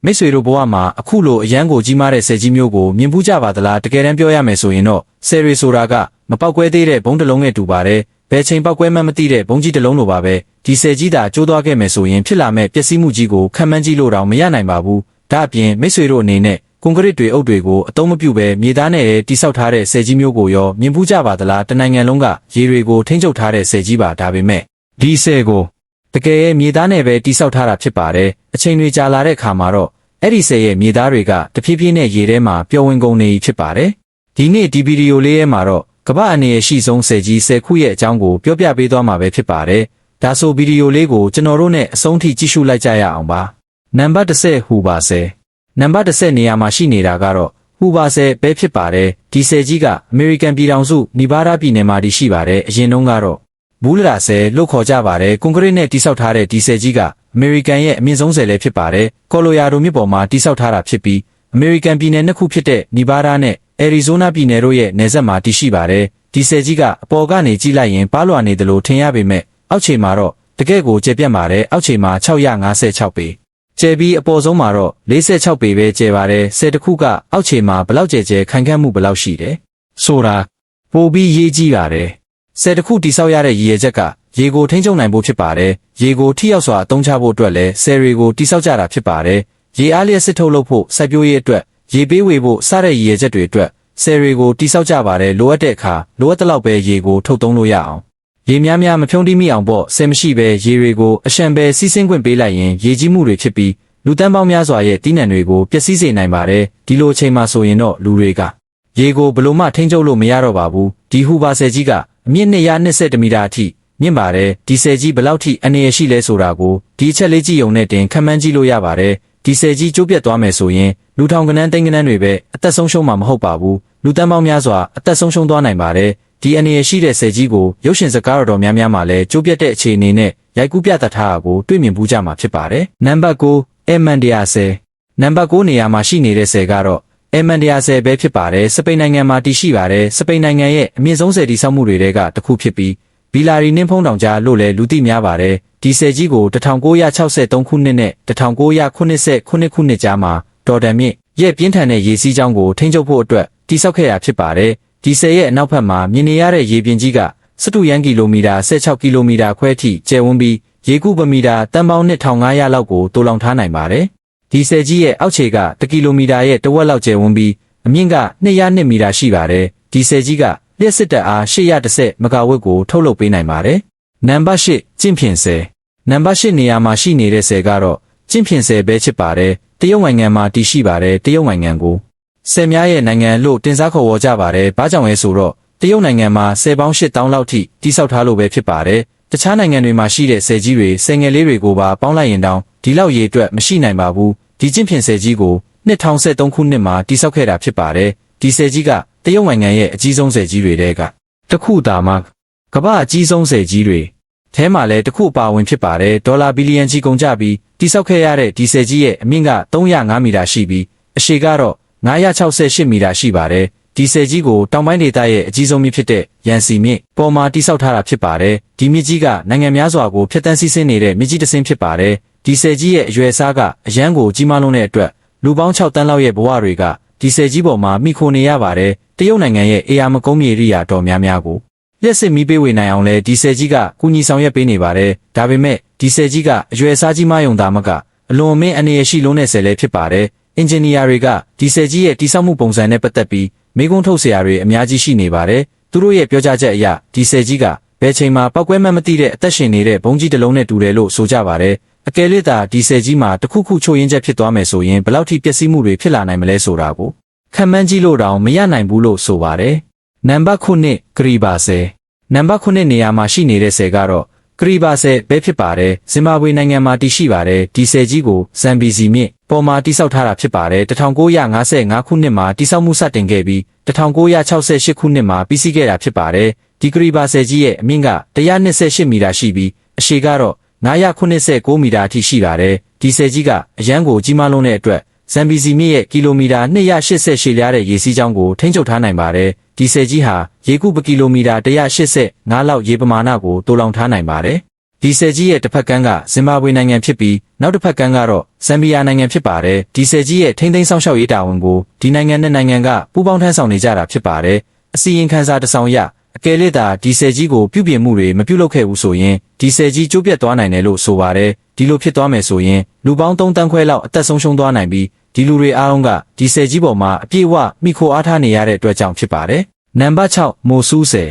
မိတ်ဆွေတို့ဘဝမှာအခုလိုအရန်ကိုကြီးမားတဲ့ဆယ်ကြီးမျိုးကိုမြင်ဘူးကြပါသလားတကယ်တမ်းပြောရမယ်ဆိုရင်တော့ဆယ်ရီဆိုတာကမပောက်ကွဲသေးတဲ့ဘုံတစ်လုံးနဲ့တူပါတယ်ဘယ်ချိန်ပောက်ကွဲမှမသိတဲ့ဘုံကြီးတစ်လုံးလိုပါပဲဒီဆယ်ကြီးသာကျိုးသွားခဲ့မယ်ဆိုရင်ဖြစ်လာမဲ့ပျက်စီးမှုကြီးကိုခံမှန်းကြည့်လို့တောင်မရနိုင်ပါဘူးဒါအပြင်မိတ်ဆွေတို့အနေနဲ့ကွန်ကရစ်တွေအုပ်တွေကိုအသုံးမပြုဘဲမြေသားနဲ့တိဆောက်ထားတဲ့ဆယ်ကြီးမျိုးကိုရောမြင်ဘူးကြပါသလားတနိုင်ငံလုံးကရေတွေကိုထိန်းချုပ်ထားတဲ့ဆယ်ကြီးပါဒါပေမဲ့ဒီဆယ်ကိုတကယ်ရဲ့မြေသားနဲ့ပဲတိဆောက်ထားတာဖြစ်ပါတယ်အချိန်တွေကြာလာတဲ့အခါမှာတော့အဲ့ဒီဆယ်ရဲ့မြေသားတွေကတဖြည်းဖြည်းနဲ့ရေထဲမှာပျော်ဝင်ကုန်နေဖြစ်ပါတယ်ဒီနေ့ဒီဗီဒီယိုလေးရဲ့မှာတော့ကမ္ဘာအနေရဲ့ရှိဆုံးဆယ်ကြီး10ခုရဲ့အကြောင်းကိုပြောပြပေးသွားမှာပဲဖြစ်ပါတယ်ဒါဆိုဗီဒီယိုလေးကိုကျွန်တော်တို့နဲ့အဆုံးထိကြည့်ရှုလိုက်ကြရအောင်ပါနံပါတ်10ဟူပါဆယ်နံပါတ်10နေရာမှာရှိနေတာကတော့ဟူပါဆယ်ပဲဖြစ်ပါတယ်ဒီဆယ်ကြီးကအမေရိကန်ပြည်ထောင်စုနီဗားဒါးပြည်နယ်မှာတည်ရှိပါတယ်အရင်တုန်းကတော့ဘူးလရာဆယ်လို့ခေါ်ကြပါတယ်ကွန်ကရစ်နဲ့တိဆောက်ထားတဲ့ဒီဆယ်ကြီးကအမေရိကန်ရဲ့အမြင့်ဆုံးဆယ်လည်းဖြစ်ပါတယ်ကော်လိုရာဒိုမြစ်ပေါ်မှာတိဆောက်ထားတာဖြစ်ပြီးအမေရိကန်ပြည်နယ်နှစ်ခုဖြစ်တဲ့နီဗားဒါးနဲ့အရီဇိုးနားပြည်နယ်တို့ရဲ့နယ်စပ်မှာတည်ရှိပါတယ်ဒီဆယ်ကြီးကအပေါ်ကနေကြည့်လိုက်ရင်ပါလွာနေတယ်လို့ထင်ရပေမဲ့အောက်ခြေမှာတော့တကယ့်ကိုကျယ်ပြန့်ပါတယ်အောက်ခြေမှာ656ပေကျယ်ပြီးအပေါ်ဆုံးမှာတော့46ပေပဲကျယ်ပါတယ်ဆယ်တစ်ခုကအောက်ခြေမှာဘလောက်ကျယ်ခိုင်ခန့်မှုဘလောက်ရှိတယ်ဆိုတာပိုပြီးရေးကြီးပါတယ်ဆယ်တစ်ခုတိဆောက်ရတဲ့ရည်ရွယ်ချက်ကရေကိုထိန်းချုပ်နိုင်ဖို့ဖြစ်ပါတယ်ရေကိုထိရောက်စွာအသုံးချဖို့အတွက်လည်းဆယ်တွေကိုတိဆောက်ကြတာဖြစ်ပါတယ်ရေအားလျက်စစ်ထုတ်လုပ်ဖို့စိုက်ပျိုးရေးအတွက်ရေပေးဝေဖို့စတဲ့ရည်ရွယ်ချက်တွေအတွက်ဆယ်တွေကိုတိဆောက်ကြပါတယ်လိုအပ်တဲ့အခါလိုအပ်တဲ့လောက်ပဲရေကိုထုတ်သုံးလို့ရအောင်ရေများများမဖြုံးတိမိအောင်ပေါ့ဆယ်မရှိပဲရေတွေကိုအရှံပဲစီးဆင်းခွင့်ပေးလိုက်ရင်ရေကြီးမှုတွေဖြစ်ပြီးလူတန်းပေါင်းများစွာရဲ့တီးနှံတွေကိုပျက်စီးစေနိုင်ပါတယ်ဒီလိုအချိန်မှဆိုရင်တော့လူတွေကရေကိုဘလို့မှထိန်းချုပ်လို့မရတော့ပါဘူးဒီဟူပါဆယ်ကြီးကအမြင့်220မီတာအထိမြင့်ပါတယ်ဒီဆယ်ကြီးဘယ်လောက်ထိအနေရရှိလဲဆိုတာကိုဒီအချက်လေးကြည့်ုံနဲ့တင်ခံမှန်းကြည့်လို့ရပါတယ်ဒီဆယ်ကြီးကျိုးပြတ်သွားမယ်ဆိုရင်လူထောင်ကနန်းသိန်းကနန်းတွေပဲအသက်ဆုံးရှုံးမှာမဟုတ်ပါဘူးလူတန်းပေါင်းများစွာအသက်ဆုံးရှုံးသွားနိုင်ပါတယ်ဒီအနေရရှိတဲ့ဆယ်ကြီးကိုရုပ်ရှင်စကားတော်များများမှာလည်းကျိုးပြတ်တဲ့အခြေအနေနဲ့ရိုက်ကူးပြသထားတာကိုတွေ့မြင်ဘူးကြမှာဖြစ်ပါတယ်နံပါတ်9အမန်ဒီယာဆယ်နံပါတ်9နေရာမှာရှိနေတဲ့ဆယ်ကတော့အမန်ဒီယာဆယ်ပဲဖြစ်ပါတယ်စပိန်နိုင်ငံမှာတည်ရှိပါတယ်စပိန်နိုင်ငံရဲ့အမြင့်ဆုံးဆယ်တည်ဆောက်မှုတွေထဲကတစ်ခုဖြစ်ပြီးဘီလာရီနှင်းဖုံးတောင်ကြားလို့လည်းလူသိများပါတယ်ဒီဆယ်ကြီးကို1963ခုနှစ်နဲ့1989ခုနှစ်ကြားမှာဒေါ်ဒန်မြင့်ရဲ့ပြင်းထန်တဲ့ရေစီးကြောင်းကိုထိန်းချုပ်ဖို့အတွက်တိဆောက်ခဲ့တာဖြစ်ပါတယ်ဒီဆယ်ရဲ့အနောက်ဘက်မှာမြင်နေရတဲ့ရေပြင်ကြီးက12ရန်ကီလိုမီတာ16ကီလိုမီတာခွဲထိကျယ်ဝန်းပြီးရေကူပမီတာတန်ပေါင်း1500လောက်ကိုတိုးလောင်ထားနိုင်ပါတယ်ဒီဆယ်ကြီးရဲ့အောက်ခြေက1ကီလိုမီတာရဲ့တဝက်လောက်ကျယ်ဝန်းပြီးအမြင့်က202မီတာရှိပါတယ်ဒီဆယ်ကြီးကလျှက်စစ်တပ်အား810မဂါဝတ်ကိုထုတ်လုပ်ပေးနိုင်ပါတယ်နံပါတ်8ကျင့်ဖြင်ဆယ်နံပါတ်8နေရာမှာရှိနေတဲ့ဆယ်ကတော့ကျင့်ဖြင်ဆယ်ပဲဖြစ်ပါတယ်တရုတ်နိုင်ငံမှာတည်ရှိပါတယ်တရုတ်နိုင်ငံကိုဆယ်များရဲ့နိုင်ငံလို့တင်စားခေါ်ဝေါ်ကြပါတယ်ဘာကြောင့်လဲဆိုတော့တရုတ်နိုင်ငံမှာဆယ်ပေါင်း8000လောက်ထိတိဆောက်ထားလို့ပဲဖြစ်ပါတယ်တခြားနိုင်ငံတွေမှာရှိတဲ့ဆယ်ကြီးတွေဆယ်ငယ်လေးတွေကိုပါပေါင်းလိုက်ရင်တောင်ဒီလောက်ရေအတွက်မရှိနိုင်ပါဘူးဒီကျင့်ဖြင်ဆယ်ကြီးကို2013ခုနှစ်မှာတိဆောက်ခဲ့တာဖြစ်ပါတယ်ဒီဆယ်ကြီးကတရုတ်နိုင်ငံရဲ့အကြီးဆုံးဆယ်ကြီးတွေထဲကတစ်ခုသာမှကမ္ဘာအကြီးဆုံးဆယ်ကြီးတွေထဲမှာလည်းတစ်ခုအပါဝင်ဖြစ်ပါတယ်ဒေါ်လာဘီလီယံကြီးကုန်ကြပြီးတိဆောက်ခဲ့ရတဲ့ဒီဆယ်ကြီးရဲ့အမြင့်က305မီတာရှိပြီးအရှည်ကတော့968မီတာရှိပါတယ်ဒီဆယ်ကြီးကိုတောင်ပိုင်းဒေသရဲ့အကြီးဆုံးမြစ်ဖြစ်တဲ့ရန်စီမြစ်ပေါ်မှာတိဆောက်ထားတာဖြစ်ပါတယ်ဒီမြစ်ကြီးကနိုင်ငံများစွာကိုဖျက်ဆီးစီးဆင်းနေတဲ့မြစ်ကြီးတစ်စင်းဖြစ်ပါတယ်ဒီဆယ်ကြီးရဲ့အရွယ်အစားကအရန်ကိုကြီးမားလွန်းတဲ့အတွက်လူပေါင်း6တန်းလောက်ရဲ့ဘဝတွေကဒီဆယ်ကြီးပေါ်မှာမိခိုနေရပါတယ်တရုတ်နိုင်ငံရဲ့အေယာမကုန်းမြေရိယာတော်များများကိုလျှက်စစ်မီးပေးဝေနိုင်အောင်လဲဒီဆယ်ကြီးကကူညီဆောင်ရွက်ပေးနေပါတယ်ဒါပေမဲ့ဒီဆယ်ကြီးကအရွယ်အစားကြီးမားယုံသားမကအလွန်အမင်းအနေရရှိလုံးတဲ့ဆယ်လည်းဖြစ်ပါတယ်အင်ဂျင်နီယာတွေကဒီဆယ်ကြီးရဲ့တိဆောက်မှုပုံစံနဲ့ပတ်သက်ပြီးမေးခွန်းထုတ်စရာတွေအများကြီးရှိနေပါတယ်သူတို့ရဲ့ပြောကြားချက်အရဒီဆယ်ကြီးကဘယ်ချိန်မှာပောက်ကွဲမှမသိတဲ့အသက်ရှင်နေတဲ့ဘုံကြီးတစ်လုံးနဲ့တူတယ်လို့ဆိုကြပါတယ်အကယ်၍သာဒီဆယ်ကြီးမှာတခုခုချို့ယင်းချက်ဖြစ်သွားမယ်ဆိုရင်ဘယ်လောက်ထိပျက်စီးမှုတွေဖြစ်လာနိုင်မလဲဆိုတာကိုခံမှန်းကြည့်လို့တောင်မရနိုင်ဘူးလို့ဆိုပါတယ်နံပါတ်9ဂရီဘာဆယ်နံပါတ်9နေရာမှာရှိနေတဲ့ဆယ်ကတော့ဂရီဘာဆယ်ပဲဖြစ်ပါတယ်ဇင်ဘာဘွေနိုင်ငံမှာတည်ရှိပါတယ်ဒီဆယ်ကြီးကိုဇမ်ဘီစီမြစ်ပေါ်မှာတိဆောက်ထားတာဖြစ်ပါတယ်1955ခုနှစ်မှာတိဆောက်မှုစတင်ခဲ့ပြီး1968ခုနှစ်မှာပြီးစီးခဲ့တာဖြစ်ပါတယ်ဒီဂရီဘာဆယ်ကြီးရဲ့အမြင့်က128မီတာရှိပြီးအရှည်ကတော့989မီတာအထိရှိပါတယ်ဒီဆယ်ကြီးကအရန်ကိုကြီးမားလွန်းတဲ့အတွက်ဇမ်ဘီစီမြစ်ရဲ့ကီလိုမီတာ280ရှည်လျားတဲ့ရေစီးကြောင်းကိုထိန်းချုပ်ထားနိုင်ပါတယ်ဒီဆယ်ကြီးဟာရေကူပကီလိုမီတာ185လောက်ရေပမာဏကိုတိုးလောင်ထားနိုင်ပါတယ် ဒီဆယ်ကြီးရဲ့တစ်ဖက်ကမ်းကဇင်ဘာဘွေနိုင်ငံဖြစ်ပြီးနောက်တစ်ဖက်ကမ်းကတော့ဇမ်ဘီယာနိုင်ငံဖြစ်ပါတယ်ဒီဆယ်ကြီးရဲ့ထိန်းသိမ်းဆောင်ရှောက်ရေးတာဝန်ကိုဒီနိုင်ငံနဲ့နိုင်ငံကပူးပေါင်းထမ်းဆောင်နေကြတာဖြစ်ပါတယ်အစီရင်ခံစာတစ်စောင်ရအကယ်၍သာဒီဆယ်ကြီးကိုပြုပြင်မှုတွေမပြုလုပ်ခဲ့ဘူးဆိုရင်ဒီဆယ်ကြီးကျိုးပြတ်သွားနိုင်တယ်လို့ဆိုပါတယ်ဒီလိုဖြစ်သွားမယ်ဆိုရင်လူပေါင်း3တန်းခွဲလောက်အသက်ဆုံးရှုံးသွားနိုင်ပြီးဒီလူတွေအားလုံးကဒီဆယ်ကြီးပေါ်မှာအပြည့်အဝမိခိုအားထားနေရတဲ့အတွက်ကြောင့်ဖြစ်ပါတယ်နံပါတ်6မိုဆူးဆယ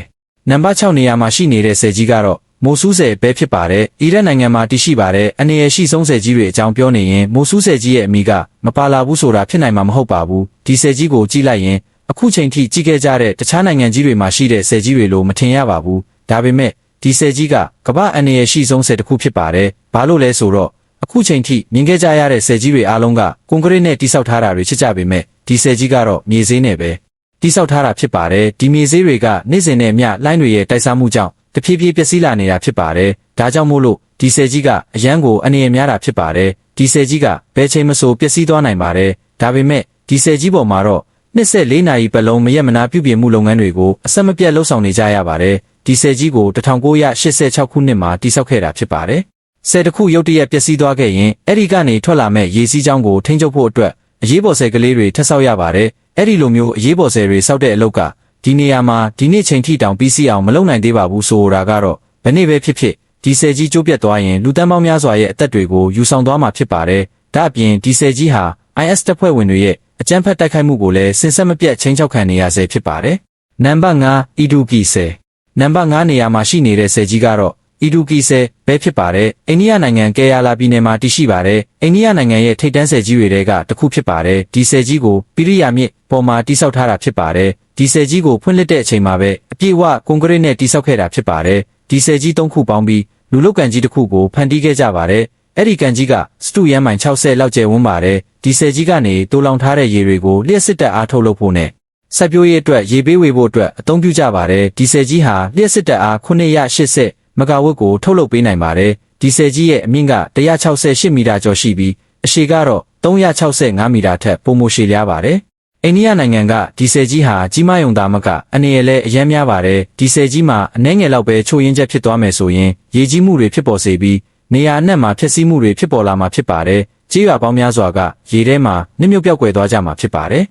်နံပါတ်6နေရာမှာရှိနေတဲ့ဆယ်ကြီးကတော့မိုဆူးဆယ်ပဲဖြစ်ပါတယ်အီရတ်နိုင်ငံမှာတည်ရှိပါတယ်အနေရရှိဆုံးဆယ်ကြီးတွေအကြောင်းပြောနေရင်မိုဆူးဆယ်ကြီးရဲ့အမိကမပါလာဘူးဆိုတာဖြစ်နိုင်မှာမဟုတ်ပါဘူးဒီဆယ်ကြီးကိုကြည့်လိုက်ရင်အခုချိန်ထိကြီးခဲ့ကြတဲ့တခြားနိုင်ငံကြီးတွေမှာရှိတဲ့ဆယ်ကြီးတွေလို့မထင်ရပါဘူးဒါပေမဲ့ဒီဆယ်ကြီးကကမ္ဘာအနေရရှိဆုံးဆယ်တစ်ခုဖြစ်ပါတယ်ဘာလို့လဲဆိုတော့အခုချိန်ထိမြင်ခဲ့ကြရတဲ့ဆယ်ကြီးတွေအားလုံးကကွန်ကရစ်နဲ့တိစောက်ထားတာတွေဖြစ်ကြပေမဲ့ဒီဆယ်ကြီးကတော့မြေဈေးနဲ့ပဲတိစောက်ထားတာဖြစ်ပါတယ်ဒီမြေဈေးတွေကနေ့စဉ်နဲ့မျှလိုင်းတွေရဲ့တိုက်စားမှုကြောင့်တဖြည်းဖြည်းပျက်စီးလာနေတာဖြစ်ပါတယ်ဒါကြောင့်မို့လို့ဒီဆယ်ကြီးကအရန်ကိုအနေရများတာဖြစ်ပါတယ်ဒီဆယ်ကြီးကဘယ်ချိန်မဆိုပျက်စီးသွားနိုင်ပါတယ်ဒါပေမဲ့ဒီဆယ်ကြီးပေါ်မှာတော့24နာရီပတ်လုံးမရက်မနာပြုပြင်မှုလုပ်ငန်းတွေကိုအဆက်မပြတ်လှုပ်ဆောင်နေကြရပါတယ်ဒီဆယ်ကြီးကို1986ခုနှစ်မှာတည်ဆောက်ခဲ့တာဖြစ်ပါတယ်ဆယ်တစ်ခုရုတ်တရက်ပျက်စီးသွားခဲ့ရင်အဲ့ဒီကနေထွက်လာမဲ့ရေစီးကြောင်းကိုထိန်းချုပ်ဖို့အတွက်အရေးပေါ်ဆယ်ကလေးတွေထပ်ဆောက်ရပါတယ်အဲ့ဒီလိုမျိုးအရေးပေါ်ဆယ်တွေဆောက်တဲ့အလုပ်ကဒီနေရာမှာဒီနေ့ချိန်ထိတောင်ပြီးစီအောင်မလုပ်နိုင်သေးပါဘူးဆိုတာကတော့ဘယ်နေ့ပဲဖြစ်ဖြစ်ဒီဆယ်ကြီးကျိုးပြတ်သွားရင်လူတန်းပေါင်းများစွာရဲ့အသက်တွေကိုယူဆောင်သွားမှာဖြစ်ပါတယ်ဒါအပြင်ဒီဆယ်ကြီးဟာ IS တပ်ဖွဲ့ဝင်တွေရဲ့အကြမ်းဖက်တိုက်ခိုက်မှုကိုလည်းစင်ဆက်မပြတ်ချိန်ချောက်ခံနေရဆဲဖြစ်ပါတယ်နံပါတ်5အီဒူကီဆယ်နံပါတ်5နေရာမှာရှိနေတဲ့ဆယ်ကြီးကတော့အီဒူကီဆယ်ပဲဖြစ်ပါတယ်အိန္ဒိယနိုင်ငံကယ်ယာလာပြည်နယ်မှာတည်ရှိပါတယ်အိန္ဒိယနိုင်ငံရဲ့ထိပ်တန်းဆယ်ကြီးတွေကတစ်ခုဖြစ်ပါတယ်ဒီဆယ်ကြီးကိုပိရိယာမြစ်ပေါ်မှာတိစောက်ထားတာဖြစ်ပါတယ်ဒီဆယ်ကြီးကိုဖွင့်လှစ်တဲ့အချိန်မှာပဲအပြည့်အဝကွန်ကရစ်နဲ့တိစောက်ခဲ့တာဖြစ်ပါတယ်ဒီဆယ်ကြီး3ခုပေါင်းပြီးလူလုကန်ကြီးတစ်ခုကိုဖန်တီးခဲ့ကြပါတယ်အဲ့ဒီကန်ကြီးကစတုရန်မိုင်60လောက်ကျယ်ဝန်းပါတယ်ဒီဆယ်ကြီးကနေတိုးလောင်ထားတဲ့ရေတွေကိုလျှက်စစ်တပ်အားထုတ်လုပ်ဖို့နဲ့စိုက်ပျိုးရေးအတွက်ရေပေးဝေဖို့အတွက်အသုံးပြုကြပါတယ်ဒီဆယ်ကြီးဟာလျှက်စစ်တပ်အား980မဂါဝတ်ကိုထုတ်လုပ်ပေးနိုင်ပါတယ်ဒီဆယ်ကြီးရဲ့အမြင့်က168မီတာကျော်ရှိပြီးအရှည်ကတော့365မီတာထက်ပိုမိုရှည်လျားပါတယ်အိန္ဒိယနိုင်ငံကဒီဆယ်ကြီးဟာကြီးမားယုံသားမကအနေနဲ့လည်းအများများပါတယ်ဒီဆယ်ကြီးမှာအနည်းငယ်လောက်ပဲချို့ယင်းချက်ဖြစ်သွားမယ်ဆိုရင်ရေကြီးမှုတွေဖြစ်ပေါ်စေပြီးနေရာအနှံ့မှာဖြစ်စည်းမှုတွေဖြစ်ပေါ်လာမှာဖြစ်ပါတယ်ကြေးရွာပေါင်းများစွာကရေထဲမှာနှိမ့်မြုပ်ပြောက်ကွယ်သွားကြမှာဖြစ်ပါတယ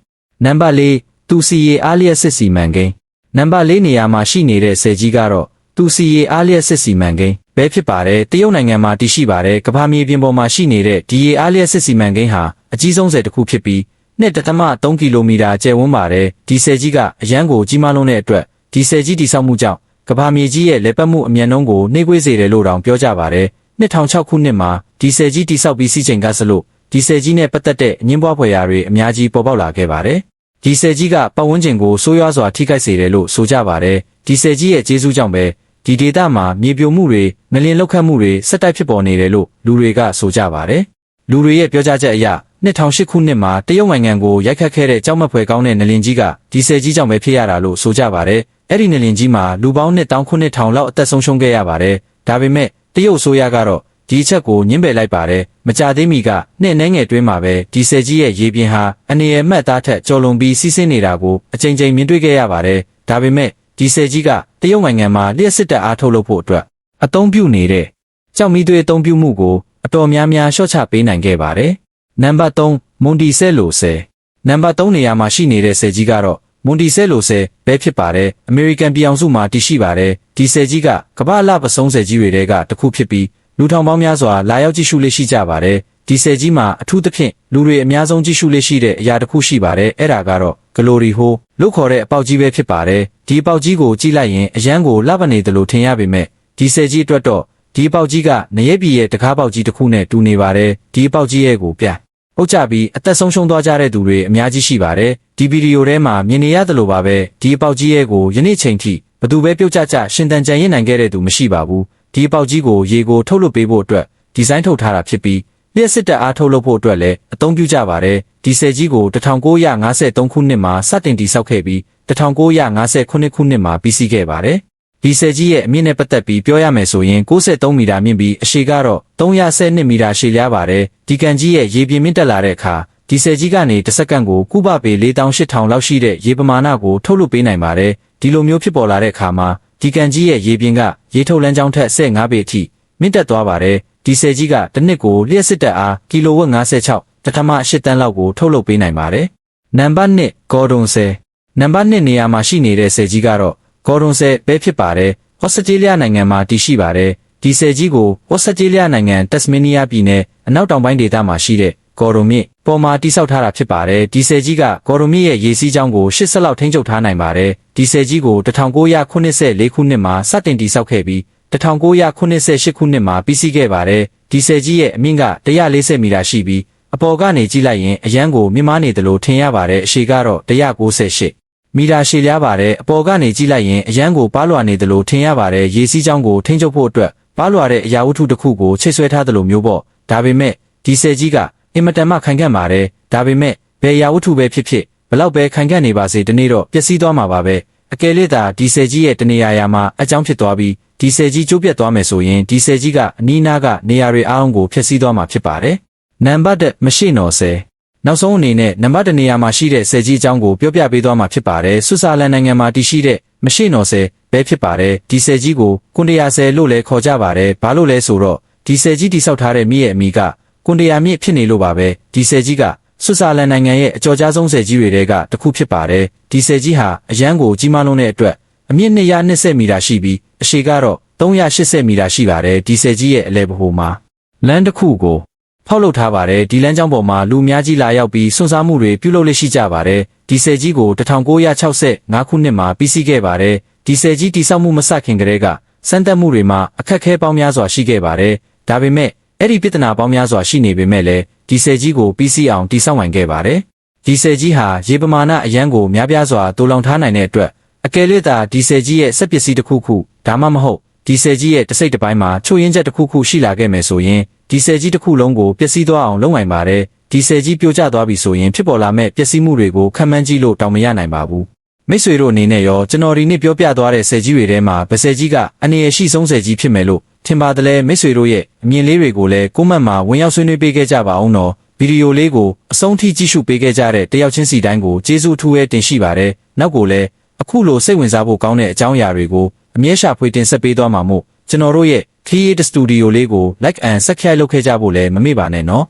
်နံပါတ်4တူစီရေအားလျက်စစ်စီမံကိန်းနံပါတ်4နေရာမှာရှိနေတဲ့ဆယ်ကြီးကတော့တူစီရေအားလျက်စစ်စီမံကိန်းပဲဖြစ်ပါတယ်တရုတ်နိုင်ငံမှာတည်ရှိပါတယ်ကမ္ဘာမြေပြင်ပေါ်မှာရှိနေတဲ့ဒီရေအားလျက်စစ်စီမံကိန်းဟာအကြီးဆုံးဆယ်တစ်ခုဖြစ်ပြီး2.3 ကီလိုမီတာကျယ်ဝန်းပါတယ်ဒီဆယ်ကြီးကအရန်ကိုကြီးမားလွန်းတဲ့အတွက်ဒီဆယ်ကြီးတည်ဆောက်မှုကြောင့်ကမ္ဘာမြေကြီးရဲ့လက်ပတ်မှုအမြန်နှုန်းကိုနှေးကွေးစေတယ်လို့တောင်ပြောကြပါတယ်2006ခုနှစ်မှာဒီဆယ်ကြီးတည်ဆောက်ပြီးစီးချိန်ကစလို့ဒီဆယ်ကြီးနဲ့ပတ်သက်တဲ့အငင်းပွားဖွယ်ရာတွေအများကြီးပေါ်ပေါက်လာခဲ့ပါတယ်ဒီဆယ်ကြီးကပတ်ဝန်းကျင်ကိုဆိုးရွားစွာထိခိုက်စေတယ်လို့ဆိုကြပါတယ်ဒီဆယ်ကြီးရဲ့ကျေးဇူးကြောင့်ပဲဒီဒေသမှာမြေပြိုမှုတွေငလျင်လှုပ်ခတ်မှုတွေဆက်တိုက်ဖြစ်ပေါ်နေတယ်လို့လူတွေကဆိုကြပါတယ်လူတွေရဲ့ပြောကြားချက်အရ2008ခုနှစ်မှာတရုတ်နိုင်ငံကိုရိုက်ခတ်ခဲ့တဲ့ကြောက်မက်ဖွယ်ကောင်းတဲ့ငလျင်ကြီးကဒီဆယ်ကြီးကြောင့်ပဲဖြစ်ရတာလို့ဆိုကြပါတယ်အဲ့ဒီငလျင်ကြီးမှာလူပေါင်း1,900လောက်အသက်ဆုံးရှုံးခဲ့ရပါတယ်ဒါပေမဲ့တရုတ်အစိုးရကတော့ဒီအချက်ကိုညှင်းပယ်လိုက်ပါတယ်မကြသေးမီကနှစ်အနည်းငယ်တွင်းမှာပဲဒီဆယ်ကြီးရဲ့ရေပြင်ဟာအနေရမှတ်သားထက်ကျော်လွန်ပြီးစီးဆင်းနေတာကိုအကြိမ်ကြိမ်မြင်တွေ့ခဲ့ရပါတယ်ဒါပေမဲ့ဒီဆယ်ကြီးကတရုတ်နိုင်ငံမှာလျှက်စစ်တပ်အားထုတ်လုပ်ဖို့အတွက်အသုံးပြုနေတဲ့ကြောက်မီးသွေးအသုံးပြုမှုကိုအတော်များများလျှော့ချပေးနိုင်ခဲ့ပါတယ်နံပါတ်3မွန်တီဆဲလိုဆယ်နံပါတ်3နေရာမှာရှိနေတဲ့ဆယ်ကြီးကတော့မွန်တီဆဲလိုဆယ်ပဲဖြစ်ပါတယ်အမေရိကန်ပြည်အောင်စုမှာတည်ရှိပါတယ်ဒီဆယ်ကြီးကကမ္ဘာလပဆုံးဆယ်ကြီးတွေကတစ်ခုဖြစ်ပြီးလူထောင်ပေါင်းများစွာလာရောက်ကြည့်ရှုလေ့ရှိကြပါတယ်ဒီဆယ်ကြီးမှာအထူးသဖြင့်လူတွေအများဆုံးကြည့်ရှုလေ့ရှိတဲ့အရာတစ်ခုရှိပါတယ်အဲ့ဒါကတော့ဂလိုရီဟိုလို့ခေါ်တဲ့အပေါက်ကြီးပဲဖြစ်ပါတယ်ဒီအပေါက်ကြီးကိုကြည့်လိုက်ရင်အရန်ကိုလှပနေတယ်လို့ထင်ရပေမဲ့ဒီဆယ်ကြီးအတွက်တော့ဒီအပေါက်ကြီးကနရဲပြည်ရဲ့တကားပေါက်ကြီးတစ်ခုနဲ့တူနေပါတယ်ဒီအပေါက်ကြီးရဲ့ကိုပြပုတ်ကြပြီးအသက်ဆုံးရှုံးသွားကြတဲ့သူတွေအများကြီးရှိပါတယ်ဒီဗီဒီယိုထဲမှာမြင်နေရတယ်လို့ပါပဲဒီအပေါက်ကြီးရဲ့ကိုယနေ့ချိန်ထိဘသူပဲပြုတ်ကြကြရှင်တန်ကြံရင်နိုင်ခဲ့တဲ့သူမရှိပါဘူးဒီအပေါက်ကြီးကိုရေကိုထုတ်လွှတ်ပေးဖို့အတွက်ဒီဇိုင်းထုတ်ထားတာဖြစ်ပြီးလျှက်စစ်တပ်အားထုတ်လုပ်ဖို့အတွက်လည်းအသုံးပြုကြပါတယ်ဒီဆယ်ကြီးကို1953ခုနှစ်မှာစတင်တည်ဆောက်ခဲ့ပြီး1958ခုနှစ်မှာပြီးစီးခဲ့ပါတယ်ဒီဆယ်ကြီးရဲ့အမြင့်နဲ့ပတ်သက်ပြီးပြောရမယ်ဆိုရင်63မီတာမြင့်ပြီးအရှည်ကတော့312မီတာရှည်လျားပါတယ်ဒီကန်ကြီးရဲ့ရေပြင်မြင့်တက်လာတဲ့အခါဒီဆယ်ကြီးကနေတစ်စက္ကန့်ကိုကုဘပေ48,000လောက်ရှိတဲ့ရေပမာဏကိုထုတ်လွှတ်ပေးနိုင်ပါတယ်ဒီလိုမျိုးဖြစ်ပေါ်လာတဲ့အခါမှာဒီကန်ကြီးရဲ့ရေပြင်ကရေထုတ်လမ်းကြောင်းထက်15ပေအထိ မြင့်တက်သွားပါတယ်ဒီဆယ်ကြီးကတစ်နှစ်ကိုလျှက်စစ်တပ်အားကီလိုဝတ်56.8 တန်းလောက်ကိုထုတ်လုပ်ပေးနိုင်ပါတယ်နံပါတ်1ဂေါ်ဒွန်ဆယ်နံပါတ်2နေရာမှာရှိနေတဲ့ဆယ်ကြီးကတော့ဂေါ်ဒွန်ဆယ်ပဲဖြစ်ပါတယ်ဩစတြေးလျနိုင်ငံမှာတည်ရှိပါတယ်ဒီဆယ်ကြီးကိုဩစတြေးလျနိုင်ငံတက်စမေးနီးယားပြည်နယ်အနောက်တောင်ပိုင်းဒေသမှာရှိတဲ့ဂေါ်ဒွန်မြစ်ပေါ်မှာတိစောက်ထားတာဖြစ်ပါတယ်ဒီဆယ်ကြီးကဂေါ်ဒွန်မြစ်ရဲ့ရေစီးကြောင်းကို80လောက်ထိန်းချုပ်ထားနိုင်ပါတယ်ဒီဆယ်ကြီးကို1984ခုနှစ်မှာစတင်တိစောက်ခဲ့ပြီး1988ခုနှစ်မှာပြီးစီးခဲ့ပါတယ်ဒီဆယ်ကြီးရဲ့အမြင့်က140မီတာရှိပြီးအပေါ်ကနေကြည့်လိုက်ရင်အရန်ကိုမြင့်မားနေတယ်လို့ထင်ရပါတယ်အရှည်ကတော့198မီတာရှည်လျားပါတယ်အပေါ်ကနေကြည့်လိုက်ရင်အရန်ကိုပါလွာနေတယ်လို့ထင်ရပါတယ်ရေစီးကြောင်းကိုထိန်းချုပ်ဖို့အတွက်ပါလွာတဲ့အရာဝတ္ထုတစ်ခုကိုချိတ်ဆွဲထားတယ်လို့မျိုးပေါ့ဒါပေမဲ့ဒီဆယ်ကြီးကအင်မတန်မှခိုင်ခန့်ပါတယ်ဒါပေမဲ့ဘယ်အရာဝတ္ထုပဲဖြစ်ဖြစ်ဘလောက်ပဲခိုင်ခန့်နေပါစေဒီနေ့တော့ပျက်စီးသွားမှာပါပဲအကယ်၍သာဒီဆယ်ကြီးရဲ့တနေရာမှာအကြောင်းဖြစ်သွားပြီးဒီဆယ်ကြီးကျိုးပြတ်သွားမယ်ဆိုရင်ဒီဆယ်ကြီးကအနီးနားကနေရာတွေအားလုံးကိုဖျက်ဆီးသွားမှာဖြစ်ပါတယ်နံပါတ်1မရှိနော်ဆယ်နောက်ဆုံးအနေနဲ့နံပါတ်1နေရာမှာရှိတဲ့ဆယ်ကြီးအကြောင်းကိုပြောပြပေးသွားမှာဖြစ်ပါတယ်ဆွစ်ဇာလန်နိုင်ငံမှာတည်ရှိတဲ့မရှိနော်ဆယ်ပဲဖြစ်ပါတယ်ဒီဆယ်ကြီးကိုကွန်တရာဆယ်လို့လည်းခေါ်ကြပါတယ်ဘာလို့လဲဆိုတော့ဒီဆယ်ကြီးတိစောက်ထားတဲ့မြစ်ရဲ့အမည်ကကွန်တရာမြစ်ဖြစ်နေလို့ပါပဲဒီဆယ်ကြီးကဆွစ်ဇာလန်နိုင်ငံရဲ့အကျော်ကြားဆုံးဆယ်ကြီးတွေထဲကတစ်ခုဖြစ်ပါတယ်ဒီဆယ်ကြီးဟာအရန်ကိုကြီးမားလွန်းတဲ့အတွက်အမြင့်220မီတာရှိပြီးအရှည်ကတော့380မီတာရှိပါတယ်ဒီဆယ်ကြီးရဲ့အလယ်ဗဟိုမှာလမ်းတစ်ခုကိုဖောက်လုပ်ထားပါတယ်ဒီလမ်းကြောင်းပေါ်မှာလူအများကြီးလာရောက်ပြီးစွန့်စားမှုတွေပြုလုပ်လက်ရှိကြပါတယ်ဒီဆယ်ကြီးကို1965ခုနှစ်မှာပြီးစီးခဲ့ပါတယ်ဒီဆယ်ကြီးတိစောက်မှုမစခင်ကတည်းကစမ်းသပ်မှုတွေမှာအခက်အခဲပေါင်းများစွာရှိခဲ့ပါတယ်ဒါပေမဲ့အဲ့ဒီပြဿနာပေါင်းများစွာရှိနေပေမဲ့လည်းဒီဆယ်ကြီးကိုပြီးစီးအောင်တိစောက်နိုင်ခဲ့ပါတယ်ဒီဆယ်ကြီးဟာရေပမာဏအရန်ကိုများပြားစွာတိုးလောင်ထားနိုင်တဲ့အတွက်အကယ်၍သာဒီဆယ်ကြီးရဲ့စက်ပစ္စည်းတစ်ခုခုဒါမှမဟုတ်ဒီဆယ်ကြီးရဲ့တစ်စိတ်တစ်ပိုင်းမှာချို့ယင်းချက်တစ်ခုခုရှိလာခဲ့မယ်ဆိုရင်ဒီဆယ်ကြီးတစ်ခုလုံးကိုပျက်စီးသွားအောင်လုပ်နိုင်ပါတယ်ဒီဆယ်ကြီးပြိုကျသွားပြီဆိုရင်ဖြစ်ပေါ်လာမဲ့ပျက်စီးမှုတွေကိုခံမှန်းကြည့်လို့တောင်မရနိုင်ပါဘူးမိတ်ဆွေတို့အနေနဲ့ရောကျွန်တော်ဒီနေ့ပြောပြသွားတဲ့ဆယ်ကြီးတွေထဲမှာဗဆယ်ကြီးကအနေရရှိဆုံးဆယ်ကြီးဖြစ်မယ်လို့ထင်ပါတယ်လေမိတ်ဆွေတို့ရဲ့အမြင်လေးတွေကိုလည်းကွန်မန့်မှာဝင်ရောက်ဆွေးနွေးပေးခဲ့ကြပါအောင်နော်ဗီဒီယိုလေးကိုအဆုံးထိကြည့်ရှုပေးခဲ့ကြတဲ့တယောက်ချင်းစီတိုင်းကိုကျေးဇူးအထူးပဲတင်ရှိပါတယ်နောက်ကိုလည်းအခုလိုစိတ်ဝင်စားဖို့ကောင်းတဲ့အကြောင်းအရာတွေကိုအမြဲရှာဖွေတင်ဆက်ပေးသွားမှာမို့ကျွန်တော်တို့ရဲ့ Create Studio လေးကို Like and Subscribe လုပ်ခဲ့ကြဖို့လည်းမမေ့ပါနဲ့နော်